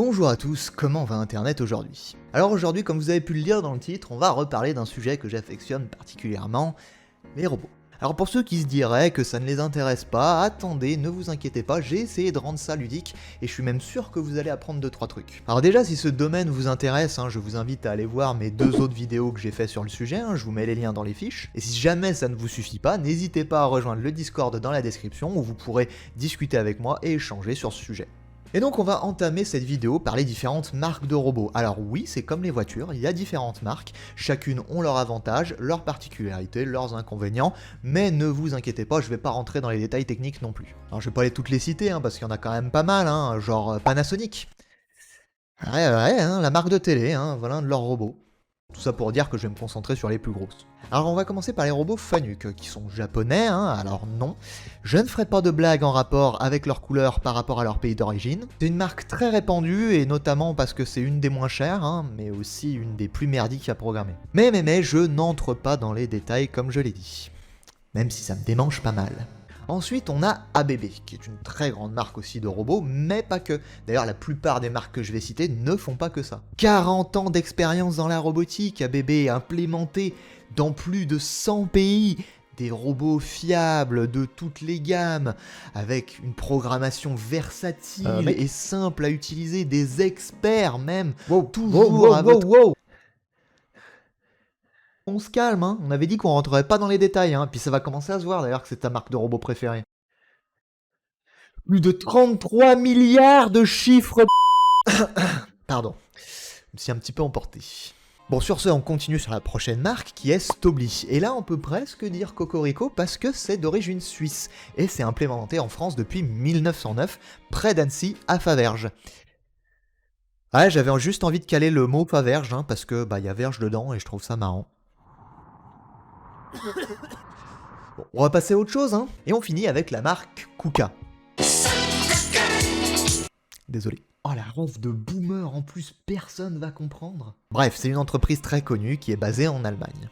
Bonjour à tous, comment va internet aujourd'hui? Alors aujourd'hui, comme vous avez pu le lire dans le titre, on va reparler d'un sujet que j'affectionne particulièrement, les robots. Alors pour ceux qui se diraient que ça ne les intéresse pas, attendez, ne vous inquiétez pas, j'ai essayé de rendre ça ludique et je suis même sûr que vous allez apprendre 2-3 trucs. Alors déjà, si ce domaine vous intéresse, je vous invite à aller voir mes 2 autres vidéos que j'ai fait sur le sujet, je vous mets les liens dans les fiches. Et si jamais ça ne vous suffit pas, n'hésitez pas à rejoindre le Discord dans la description où vous pourrez discuter avec moi et échanger sur ce sujet. Et donc on va entamer cette vidéo par les différentes marques de robots. Alors oui, c'est comme les voitures, il y a différentes marques, chacune ont leurs avantages, leurs particularités, leurs inconvénients, mais ne vous inquiétez pas, je vais pas rentrer dans les détails techniques non plus. Alors je vais pas les toutes les citer, parce qu'il y en a quand même pas mal, genre Panasonic. Ouais, la marque de télé, voilà un de leurs robots. Tout ça pour dire que je vais me concentrer sur les plus grosses. Alors on va commencer par les robots Fanuc, qui sont japonais, alors non. Je ne ferai pas de blagues en rapport avec leur couleur par rapport à leur pays d'origine. C'est une marque très répandue, et notamment parce que c'est une des moins chères, mais aussi une des plus merdiques à programmer. Mais, je n'entre pas dans les détails comme je l'ai dit. Même si ça me démange pas mal. Ensuite, on a ABB, qui est une très grande marque aussi de robots, mais pas que. D'ailleurs, la plupart des marques que je vais citer ne font pas que ça. 40 ans d'expérience dans la robotique, ABB implémenté dans plus de 100 pays, des robots fiables de toutes les gammes, avec une programmation versatile et simple à utiliser, des experts même, toujours à votre... On se calme, on avait dit qu'on rentrerait pas dans les détails, puis ça va commencer à se voir d'ailleurs que c'est ta marque de robot préférée. Plus de 33 milliards de chiffres. Pardon, je me suis un petit peu emporté. Bon, sur ce, on continue sur la prochaine marque qui est Stobli. Et là, on peut presque dire Cocorico parce que c'est d'origine suisse. Et c'est implémenté en France depuis 1909, près d'Annecy, à Faverges. Ouais, j'avais juste envie de caler le mot Faverges, parce que y a verge dedans et je trouve ça marrant. Bon, on va passer à autre chose, et on finit avec la marque Kuka. Désolé. Oh la ronfle de boomer, en plus personne va comprendre. Bref, c'est une entreprise très connue qui est basée en Allemagne.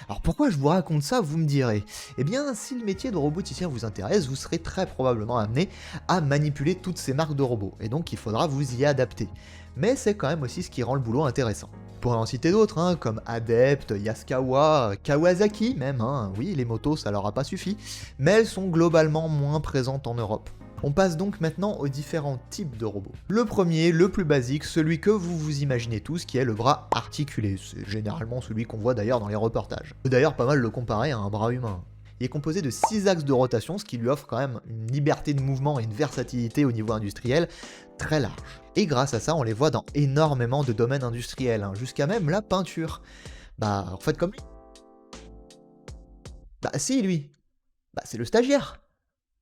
Alors pourquoi je vous raconte ça, vous me direz? Eh bien, si le métier de roboticien vous intéresse, vous serez très probablement amené à manipuler toutes ces marques de robots, et donc il faudra vous y adapter. Mais c'est quand même aussi ce qui rend le boulot intéressant. On pourrait en citer d'autres, comme Adept, Yaskawa, Kawasaki même, oui, les motos ça leur a pas suffi, mais elles sont globalement moins présentes en Europe. On passe donc maintenant aux différents types de robots. Le premier, le plus basique, celui que vous vous imaginez tous, qui est le bras articulé. C'est généralement celui qu'on voit d'ailleurs dans les reportages. On peut d'ailleurs pas mal le comparer à un bras humain. Il est composé de 6 axes de rotation, ce qui lui offre quand même une liberté de mouvement et une versatilité au niveau industriel très large. Et grâce à ça, on les voit dans énormément de domaines industriels, jusqu'à même la peinture. En fait comme lui. Si, lui. C'est le stagiaire.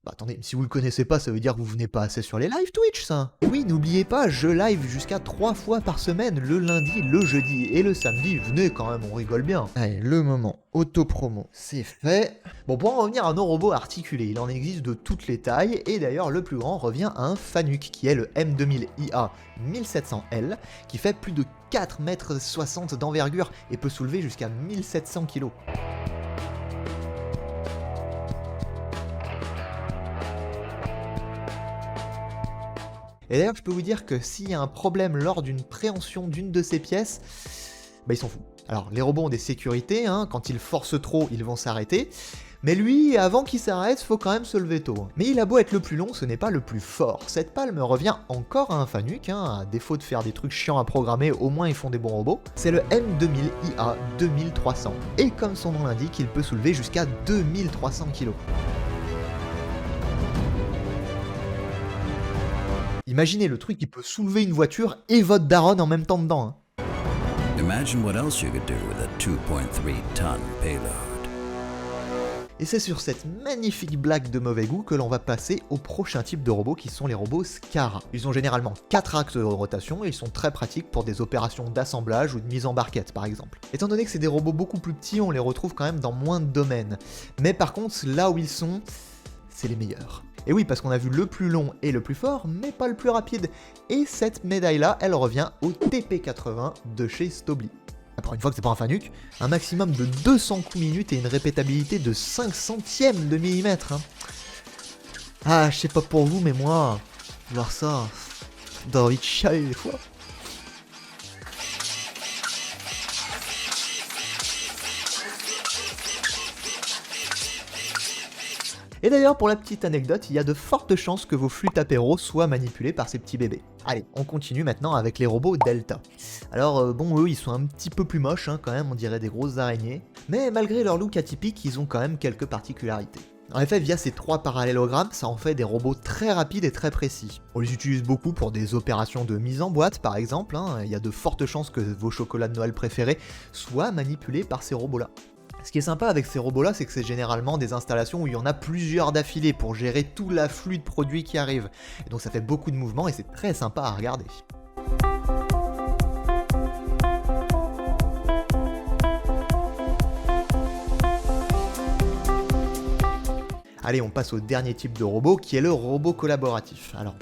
Attendez, si vous le connaissez pas, ça veut dire que vous venez pas assez sur les lives Twitch, ça. Oui, n'oubliez pas, je live jusqu'à 3 fois par semaine, le lundi, le jeudi et le samedi. Venez quand même, on rigole bien. Allez, le moment auto-promo, c'est fait. Bon, pour en revenir à nos robots articulés, il en existe de toutes les tailles, et d'ailleurs le plus grand revient à un Fanuc, qui est le M2000IA 1700L, qui fait plus de 4,60 m d'envergure et peut soulever jusqu'à 1700 kg. Et d'ailleurs, je peux vous dire que s'il y a un problème lors d'une préhension d'une de ces pièces, ils s'en foutent. Alors, les robots ont des sécurités, quand ils forcent trop, ils vont s'arrêter. Mais lui, avant qu'il s'arrête, faut quand même se lever tôt. Mais il a beau être le plus long, ce n'est pas le plus fort. Cette palme revient encore à un Fanuc, à défaut de faire des trucs chiants à programmer, au moins ils font des bons robots. C'est le M2000IA 2300. Et comme son nom l'indique, il peut soulever jusqu'à 2300 kg. Imaginez le truc qui peut soulever une voiture et votre daronne en même temps dedans. Imagine what else you could do with a 2.3 ton payload. Et c'est sur cette magnifique blague de mauvais goût que l'on va passer au prochain type de robots qui sont les robots SCARA. Ils ont généralement 4 axes de rotation et ils sont très pratiques pour des opérations d'assemblage ou de mise en barquette par exemple. Étant donné que c'est des robots beaucoup plus petits, on les retrouve quand même dans moins de domaines. Mais par contre, là où ils sont, c'est les meilleurs. Et oui, parce qu'on a vu le plus long et le plus fort, mais pas le plus rapide. Et cette médaille-là, elle revient au TP80 de chez Stobli. Encore une fois que c'est pas un Fanuc, un maximum de 200 coups minutes et une répétabilité de 5 centièmes de millimètre. Ah, je sais pas pour vous, mais moi, voir ça, T'as envie de chialer des fois. Et d'ailleurs, pour la petite anecdote, il y a de fortes chances que vos flûtes apéro soient manipulées par ces petits bébés. Allez, on continue maintenant avec les robots Delta. Alors bon, eux, ils sont un petit peu plus moches, hein, quand même, on dirait des grosses araignées. Mais malgré leur look atypique, ils ont quand même quelques particularités. En effet, via ces 3 parallélogrammes, ça en fait des robots très rapides et très précis. On les utilise beaucoup pour des opérations de mise en boîte, par exemple. Hein. Il y a de fortes chances que vos chocolats de Noël préférés soient manipulés par ces robots-là. Ce qui est sympa avec ces robots-là, c'est que c'est généralement des installations où il y en a plusieurs d'affilée pour gérer tout l'afflux de produits qui arrivent. Et donc ça fait beaucoup de mouvements et c'est très sympa à regarder. Allez, on passe au dernier type de robot qui est le robot collaboratif. Alors,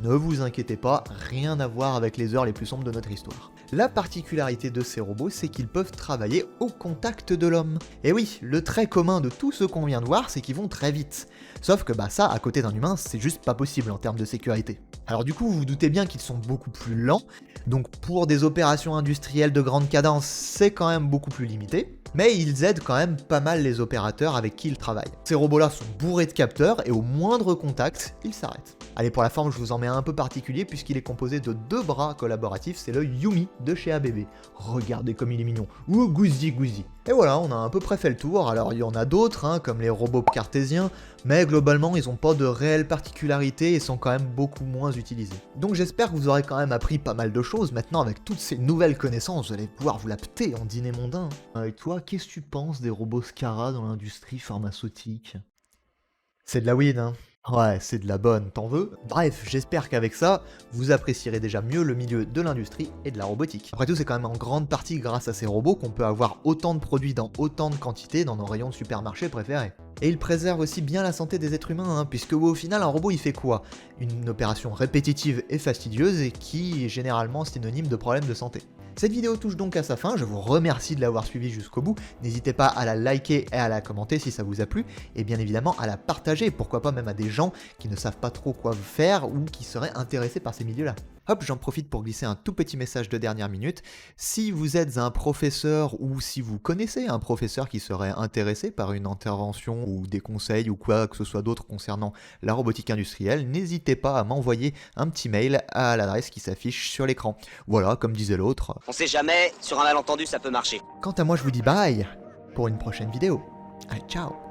ne vous inquiétez pas, rien à voir avec les heures les plus sombres de notre histoire. La particularité de ces robots, c'est qu'ils peuvent travailler au contact de l'homme. Et oui, le trait commun de tout ce qu'on vient de voir, c'est qu'ils vont très vite. Sauf que ça, à côté d'un humain, c'est juste pas possible en termes de sécurité. Alors du coup, vous vous doutez bien qu'ils sont beaucoup plus lents, donc pour des opérations industrielles de grande cadence, c'est quand même beaucoup plus limité. Mais ils aident quand même pas mal les opérateurs avec qui ils travaillent. Ces robots-là sont bourrés de capteurs et au moindre contact, ils s'arrêtent. Allez, pour la forme, je vous en mets un peu particulier puisqu'il est composé de 2 bras collaboratifs, c'est le Yumi de chez ABB. Regardez comme il est mignon. Ouh, gouzi gouzi. Et voilà, on a à peu près fait le tour. Alors il y en a d'autres, hein, comme les robots cartésiens, mais globalement ils n'ont pas de réelles particularités et sont quand même beaucoup moins utilisés. Donc j'espère que vous aurez quand même appris pas mal de choses. Maintenant, avec toutes ces nouvelles connaissances, vous allez pouvoir vous la péter en dîner mondain. Et toi, qu'est-ce que tu penses des robots SCARA dans l'industrie pharmaceutique? C'est de la weed, hein. Ouais, c'est de la bonne, t'en veux? Bref, j'espère qu'avec ça, vous apprécierez déjà mieux le milieu de l'industrie et de la robotique. Après tout, c'est quand même en grande partie grâce à ces robots qu'on peut avoir autant de produits dans autant de quantités dans nos rayons de supermarché préférés. Et ils préservent aussi bien la santé des êtres humains, hein, puisque au final, un robot il fait quoi? Une opération répétitive et fastidieuse et qui est généralement synonyme de problèmes de santé. Cette vidéo touche donc à sa fin, je vous remercie de l'avoir suivi jusqu'au bout, n'hésitez pas à la liker et à la commenter si ça vous a plu, et bien évidemment à la partager, pourquoi pas même à des gens qui ne savent pas trop quoi faire ou qui seraient intéressés par ces milieux-là. Hop, j'en profite pour glisser un tout petit message de dernière minute. Si vous êtes un professeur ou si vous connaissez un professeur qui serait intéressé par une intervention ou des conseils ou quoi que ce soit d'autre concernant la robotique industrielle, n'hésitez pas à m'envoyer un petit mail à l'adresse qui s'affiche sur l'écran. Voilà, comme disait l'autre. On sait jamais, sur un malentendu ça peut marcher. Quant à moi, je vous dis bye pour une prochaine vidéo. Allez, ciao!